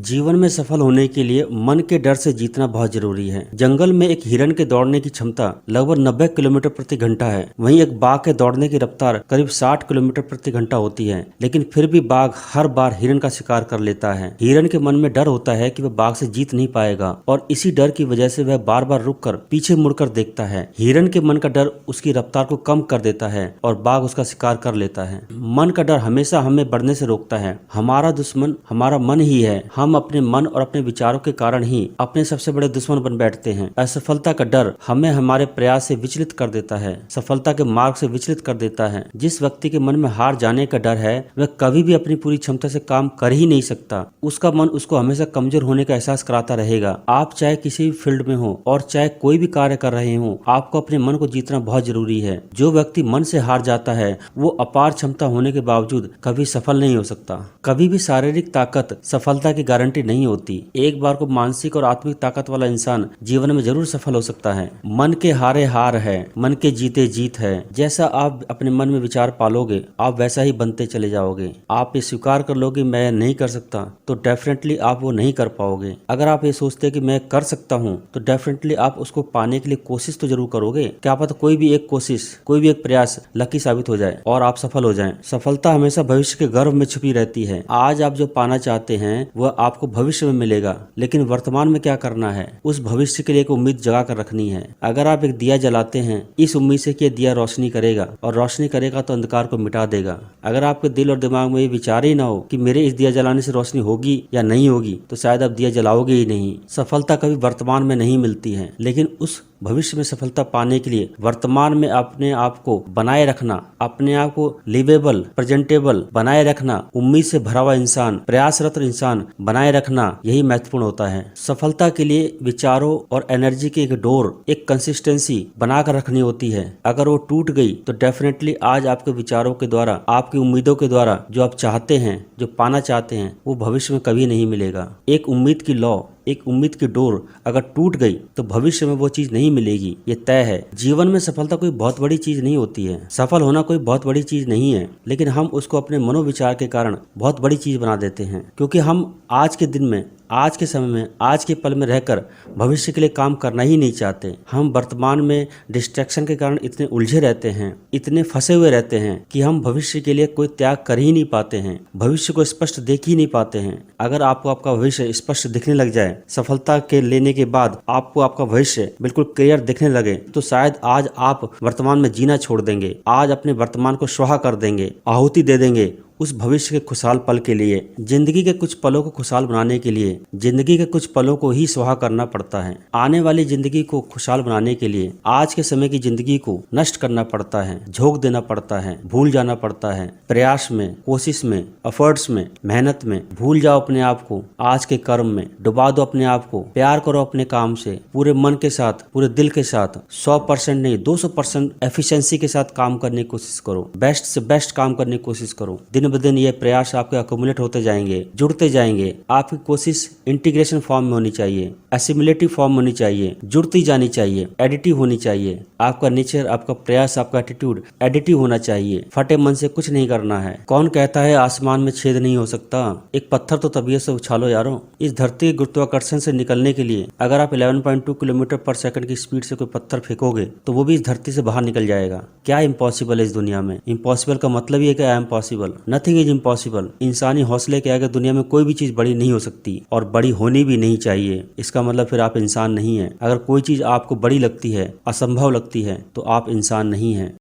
जीवन में सफल होने के लिए मन के डर से जीतना बहुत जरूरी है। जंगल में एक हिरन के दौड़ने की क्षमता लगभग 90 किलोमीटर प्रति घंटा है। वहीं एक बाघ के दौड़ने की रफ्तार करीब 60 किलोमीटर प्रति घंटा होती है, लेकिन फिर भी बाघ हर बार हिरन का शिकार कर लेता है। हिरन के मन में डर होता है कि वह बाघ से जीत नहीं पाएगा और इसी डर की वजह से वह बार बार रुककर पीछे मुड़कर देखता है। हिरन के मन का डर उसकी रफ्तार को कम कर देता है और बाघ उसका शिकार कर लेता है। मन का डर हमेशा हमें बढ़ने से रोकता है। हमारा दुश्मन हमारा मन ही है। हम अपने मन और अपने विचारों के कारण ही अपने सबसे बड़े दुश्मन बन बैठते हैं। असफलता का डर हमें हमारे प्रयास से विचलित कर देता है, सफलता के मार्ग से विचलित कर देता है। जिस व्यक्ति के मन में हार जाने का डर है वह कभी भी अपनी पूरी क्षमता से काम कर ही नहीं सकता। उसका मन उसको हमेशा कमजोर होने का एहसास कराता रहेगा। आप चाहे किसी भी फील्ड में हो और चाहे कोई भी कार्य कर रहे हो, आपको अपने मन को जीतना बहुत जरूरी है। जो व्यक्ति मन से हार जाता है वो अपार क्षमता होने के बावजूद कभी सफल नहीं हो सकता। कभी भी शारीरिक ताकत सफलता की गारंटी नहीं होती। एक बार को मानसिक और आत्मिक ताकत वाला इंसान जीवन में जरूर सफल हो सकता है। मन के हारे हार है, मन के जीते जीत है। जैसा आप अपने मन में विचार पालोगे आप वैसा ही बनते चले जाओगे। आप ये स्वीकार कर लोगे मैं नहीं कर सकता तो डेफिनेटली आप वो नहीं कर पाओगे। अगर आप ये सोचते कि मैं कर सकता हूँ तो डेफिनेटली आप उसको पाने के लिए कोशिश तो जरूर करोगे। क्या पता कोई भी एक कोशिश, कोई भी एक प्रयास लकी साबित हो जाए और आप सफल हो जाएं। सफलता हमेशा भविष्य के गर्भ में छुपी रहती है। आज आप जो पाना चाहते हैं वह आपको भविष्य में मिलेगा, लेकिन वर्तमान में क्या करना है उस भविष्य के लिए एक उम्मीद जगा कर रखनी है। अगर आप एक दिया जलाते हैं इस उम्मीद से कि यह दिया रोशनी करेगा और रोशनी करेगा तो अंधकार को मिटा देगा। अगर आपके दिल और दिमाग में ये विचार ही ना हो कि मेरे इस दिया जलाने से रोशनी होगी या नहीं होगी तो शायद आप दिया जलाओगे ही नहीं। सफलता कभी वर्तमान में नहीं मिलती है, लेकिन उस भविष्य में सफलता पाने के लिए वर्तमान में अपने आप को बनाए रखना, अपने आप को लिवेबल, प्रेजेंटेबल बनाए रखना, उम्मीद से भरा हुआ इंसान, प्रयासरत इंसान बनाए रखना, यही महत्वपूर्ण होता है। सफलता के लिए विचारों और एनर्जी की एक डोर, एक कंसिस्टेंसी बनाकर रखनी होती है। अगर वो टूट गई तो डेफिनेटली आज आपके विचारों के द्वारा, आपकी उम्मीदों के द्वारा जो आप चाहते हैं, जो पाना चाहते हैं, वो भविष्य में कभी नहीं मिलेगा। एक उम्मीद की लौ, एक उम्मीद की डोर अगर टूट गई तो भविष्य में वो चीज नहीं मिलेगी, ये तय है। जीवन में सफलता कोई बहुत बड़ी चीज नहीं होती है। सफल होना कोई बहुत बड़ी चीज नहीं है, लेकिन हम उसको अपने मनोविचार के कारण बहुत बड़ी चीज बना देते हैं। क्योंकि हम आज के दिन में, आज के समय में, आज के पल में रहकर भविष्य के लिए काम करना ही नहीं चाहते। हम वर्तमान में डिस्ट्रैक्शन के कारण इतने उलझे रहते हैं, इतने फंसे हुए रहते हैं कि हम भविष्य के लिए कोई त्याग कर ही नहीं पाते हैं, भविष्य को स्पष्ट देख ही नहीं पाते हैं। अगर आपको आपका भविष्य स्पष्ट दिखने लग जाए, सफलता के लेने के बाद आपको आपका भविष्य बिल्कुल क्लियर दिखने लगे, तो शायद आज आप वर्तमान में जीना छोड़ देंगे, आज अपने वर्तमान को स्वाहा कर देंगे, आहुति दे देंगे उस भविष्य के खुशहाल पल के लिए। जिंदगी के कुछ पलों को खुशहाल बनाने के लिए जिंदगी के कुछ पलों को ही स्वाहा करना पड़ता है। आने वाली जिंदगी को खुशहाल बनाने के लिए आज के समय की जिंदगी को नष्ट करना पड़ता है, झोंक देना पड़ता है, भूल जाना पड़ता है। प्रयास में, कोशिश में, एफर्ट्स में, मेहनत में भूल जाओ अपने आप को, आज के कर्म में डुबा दो अपने आप को। प्यार करो अपने काम से, पूरे मन के साथ, पूरे दिल के साथ, 100% नहीं 200% एफिशिएंसी के साथ काम करने की कोशिश करो। बेस्ट से बेस्ट काम करने की कोशिश करो। दिन ब दिन ये प्रयास आपके अक्यूमुलेट होते जाएंगे, जुड़ते जाएंगे। आपकी कोशिश इंटीग्रेशन फॉर्म में होनी चाहिए, एसिमिलेटिव फॉर्म में होनी चाहिए, जुड़ती जानी चाहिए, एडिटिव होनी चाहिए। आपका नेचर, आपका प्रयास, आपका एटीट्यूड एडिटिव होना चाहिए। फटे मन से कुछ नहीं करना है। कौन कहता है आसमान में छेद नहीं हो सकता? एक पत्थर तो तबीयत से उछालो यारो। इस धरती के गुरुत्वाकर्षण से निकलने के लिए अगर आप 11.2 किलोमीटर पर सेकंड की स्पीड से कोई पत्थर फेंकोगे तो वो भी इस धरती से बाहर निकल जाएगा। क्या इम्पॉसिबल है इस दुनिया में? इम्पॉसिबल का मतलब ये है कि I am possible, nothing is impossible. इंसानी हौसले के आगे दुनिया में कोई भी चीज बड़ी नहीं हो सकती और बड़ी होनी भी नहीं चाहिए। इसका मतलब फिर आप इंसान नहीं है। अगर कोई चीज आपको बड़ी लगती है, असंभव लगती है, तो आप इंसान नहीं है।